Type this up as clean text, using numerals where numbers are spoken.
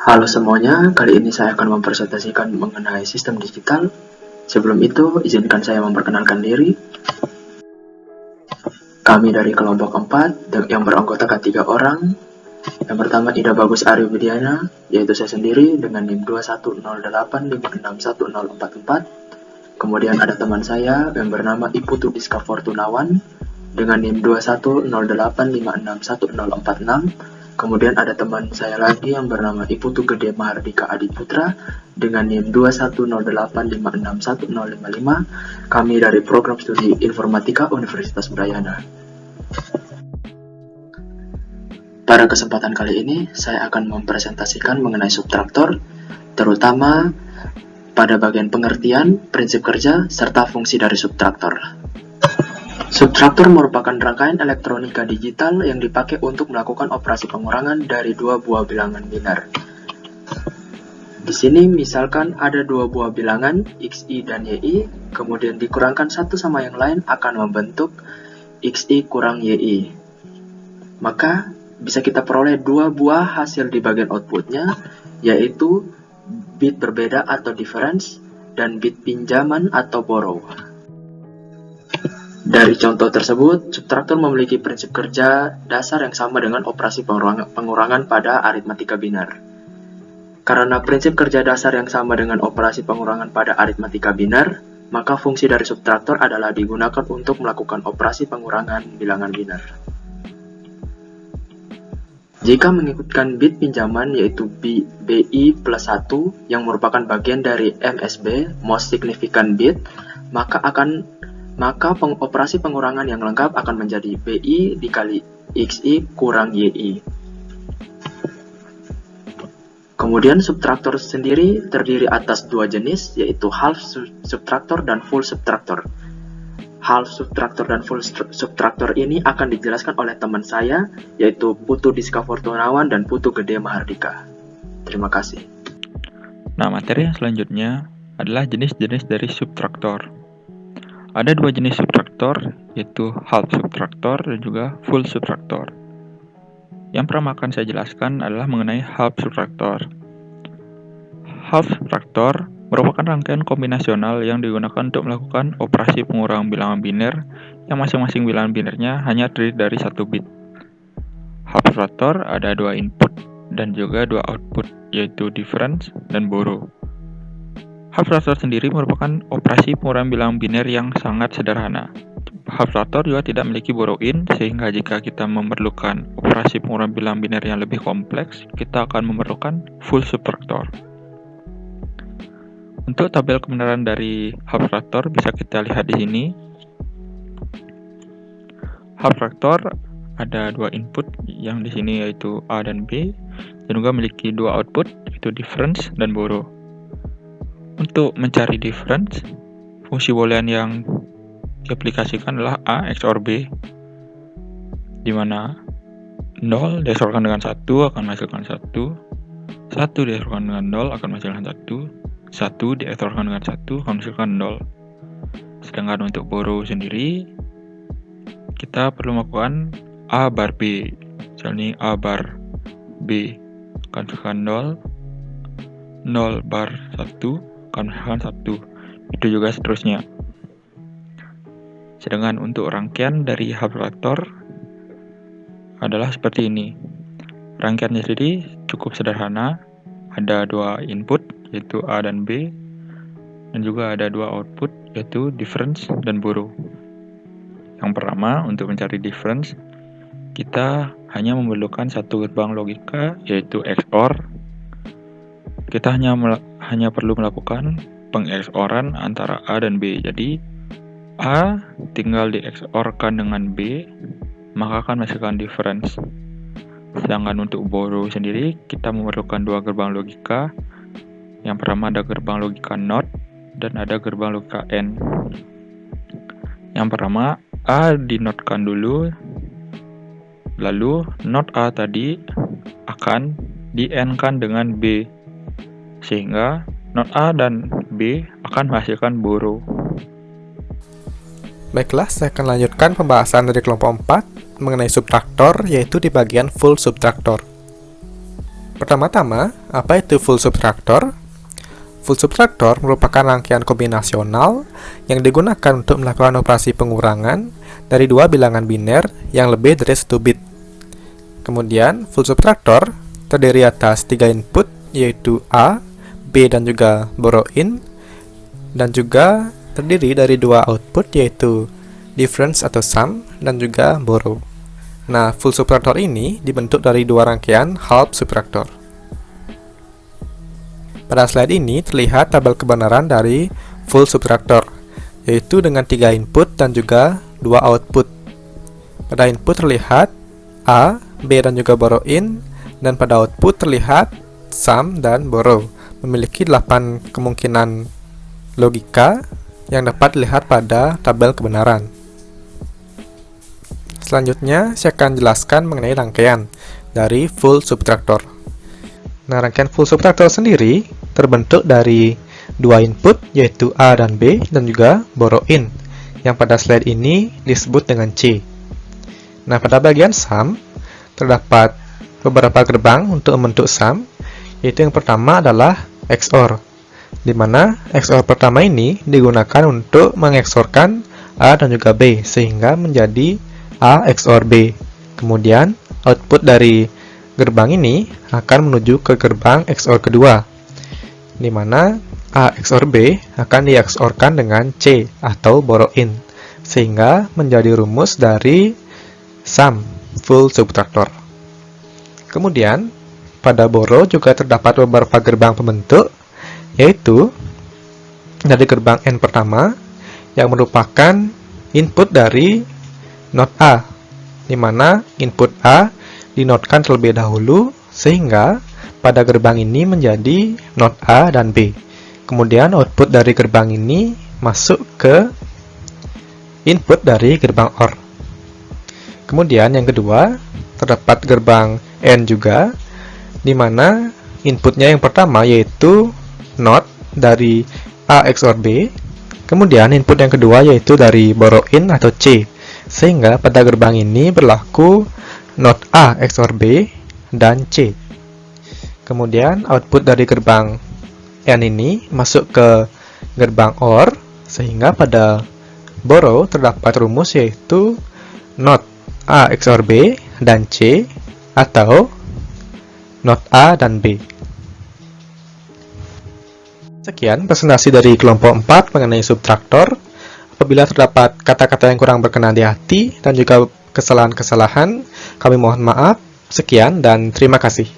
Halo semuanya, kali ini saya akan mempresentasikan mengenai sistem digital. Sebelum itu, izinkan saya memperkenalkan diri. Kami dari kelompok 4 yang beranggotakan 3 orang. Yang pertama Ida Bagus Ari Widiana, yaitu saya sendiri dengan NIM 2108561044. Kemudian ada teman saya yang bernama Iputu Diska Fortunawan dengan NIM 2108561046. Kemudian ada teman saya lagi yang bernama Iputu Gede Mahardika Adiputra dengan NIM 2108561055. Kami dari program studi Informatika Universitas Udayana. Pada kesempatan kali ini, saya akan mempresentasikan mengenai subtraktor, terutama pada bagian pengertian, prinsip kerja, serta fungsi dari subtraktor. Subtraktor merupakan rangkaian elektronika digital yang dipakai untuk melakukan operasi pengurangan dari dua buah bilangan biner. Di sini misalkan ada dua buah bilangan XI dan YI, kemudian dikurangkan satu sama yang lain akan membentuk XI kurang YI. Maka bisa kita peroleh dua buah hasil di bagian outputnya, yaitu bit berbeda atau difference dan bit pinjaman atau borrow. Dari contoh tersebut, subtraktor memiliki prinsip kerja dasar yang sama dengan operasi pengurangan pada aritmatika biner. Karena prinsip kerja dasar yang sama dengan operasi pengurangan pada aritmatika biner, maka fungsi dari subtraktor adalah digunakan untuk melakukan operasi pengurangan bilangan biner. Jika mengikutkan bit pinjaman yaitu BI plus 1 yang merupakan bagian dari MSB, Most Significant Bit, maka operasi pengurangan yang lengkap akan menjadi BI dikali XI kurang YI. Kemudian subtraktor sendiri terdiri atas dua jenis, yaitu half subtraktor dan full subtraktor. Half subtraktor dan full subtraktor ini akan dijelaskan oleh teman saya, yaitu Putu Diska Fortunawan dan Putu Gede Mahardika. Terima kasih. Nah, materi yang selanjutnya adalah jenis-jenis dari subtraktor. Ada dua jenis subtraktor, yaitu half subtraktor dan juga full subtraktor. Yang pertama akan saya jelaskan adalah mengenai half subtraktor. Half subtraktor merupakan rangkaian kombinasional yang digunakan untuk melakukan operasi pengurangan bilangan biner yang masing-masing bilangan binernya hanya terdiri dari satu bit. Half subtraktor ada dua input dan juga dua output, yaitu difference dan borrow. Half subtraktor sendiri merupakan operasi pengurangan bilangan biner yang sangat sederhana. Half subtraktor juga tidak memiliki borrow in, sehingga jika kita memerlukan operasi pengurangan bilangan biner yang lebih kompleks, kita akan memerlukan full subtraktor. Untuk tabel kebenaran dari half subtraktor bisa kita lihat di sini. Half subtraktor ada dua input yang di sini yaitu A dan B, dan juga memiliki dua output yaitu difference dan borrow. Untuk mencari difference, fungsi boolean yang diaplikasikan adalah A XOR B, di mana 0 diXORkan dengan 1 akan menghasilkan 1, 1 diXORkan dengan 0 akan menghasilkan 1, 1 diXORkan dengan 1 akan menghasilkan 0. Sedangkan untuk borrow sendiri, kita perlu melakukan A bar B. Misalnya A bar B akan menghasilkan 0, 0 bar 1 akan menghasilkan 1. Itu juga seterusnya. Sedangkan untuk rangkaian dari half subtraktor adalah seperti ini. Rangkaiannya sendiri cukup sederhana. Ada dua input yaitu A dan B, dan juga ada dua output yaitu difference dan borrow. Yang pertama, untuk mencari difference, kita hanya memerlukan satu gerbang logika yaitu XOR. Kita hanya perlu melakukan peng-XORan antara A dan B. Jadi A tinggal di-XOR-kan dengan B, maka akan menghasilkan difference. Sedangkan untuk borrow sendiri, kita memerlukan dua gerbang logika. Yang pertama ada gerbang logika NOT dan ada gerbang logika AND. Yang pertama, A di-NOT-kan dulu, lalu NOT A tadi akan di-AND-kan dengan B, sehingga NOT A dan B akan menghasilkan borrow. Baiklah, saya akan lanjutkan pembahasan dari kelompok 4 mengenai subtraktor, yaitu di bagian full subtraktor. Pertama-tama, apa itu full subtractor? Full subtractor merupakan rangkaian kombinasional yang digunakan untuk melakukan operasi pengurangan dari dua bilangan biner yang lebih dari 1 bit. Kemudian, full subtractor terdiri atas 3 input, yaitu A, B, dan juga borrow in, dan juga terdiri dari 2 output, yaitu difference atau sum, dan juga borrow. Nah, full subtractor ini dibentuk dari 2 rangkaian half subtractor. Pada slide ini terlihat tabel kebenaran dari full subtractor, yaitu dengan 3 input dan juga 2 output. Pada input terlihat A, B, dan juga borrow in, dan pada output terlihat sum dan borrow, memiliki 8 kemungkinan logika yang dapat dilihat pada tabel kebenaran. Selanjutnya, saya akan jelaskan mengenai rangkaian dari full subtractor. Nah, rangkaian full subtractor sendiri terbentuk dari 2 input, yaitu A dan B, dan juga borrow in, yang pada slide ini disebut dengan C. Nah, pada bagian sum, terdapat beberapa gerbang untuk membentuk sum, yaitu yang pertama adalah XOR, di mana XOR pertama ini digunakan untuk mengeksorkan A dan juga B, sehingga menjadi A XOR B. Kemudian, output dari gerbang ini akan menuju ke gerbang XOR kedua, di mana A XOR B akan di-XOR-kan dengan C atau borrow in, sehingga menjadi rumus dari sum full subtractor. Kemudian, pada borrow juga terdapat beberapa gerbang pembentuk, yaitu dari gerbang N pertama, yang merupakan input dari not A, di mana input A dinotkan terlebih dahulu, sehingga pada gerbang ini menjadi not A dan B. Kemudian output dari gerbang ini masuk ke input dari gerbang OR. Kemudian yang kedua, terdapat gerbang N juga, di mana inputnya yang pertama yaitu not dari A XOR B, kemudian input yang kedua yaitu dari borrow in atau C, sehingga pada gerbang ini berlaku not A XOR B dan C. Kemudian output dari gerbang N ini masuk ke gerbang OR, sehingga pada borrow terdapat rumus yaitu not A XOR B dan C atau not A dan B. Sekian presentasi dari kelompok 4 mengenai subtraktor. Apabila terdapat kata-kata yang kurang berkenan di hati dan juga kesalahan-kesalahan, kami mohon maaf. Sekian dan terima kasih.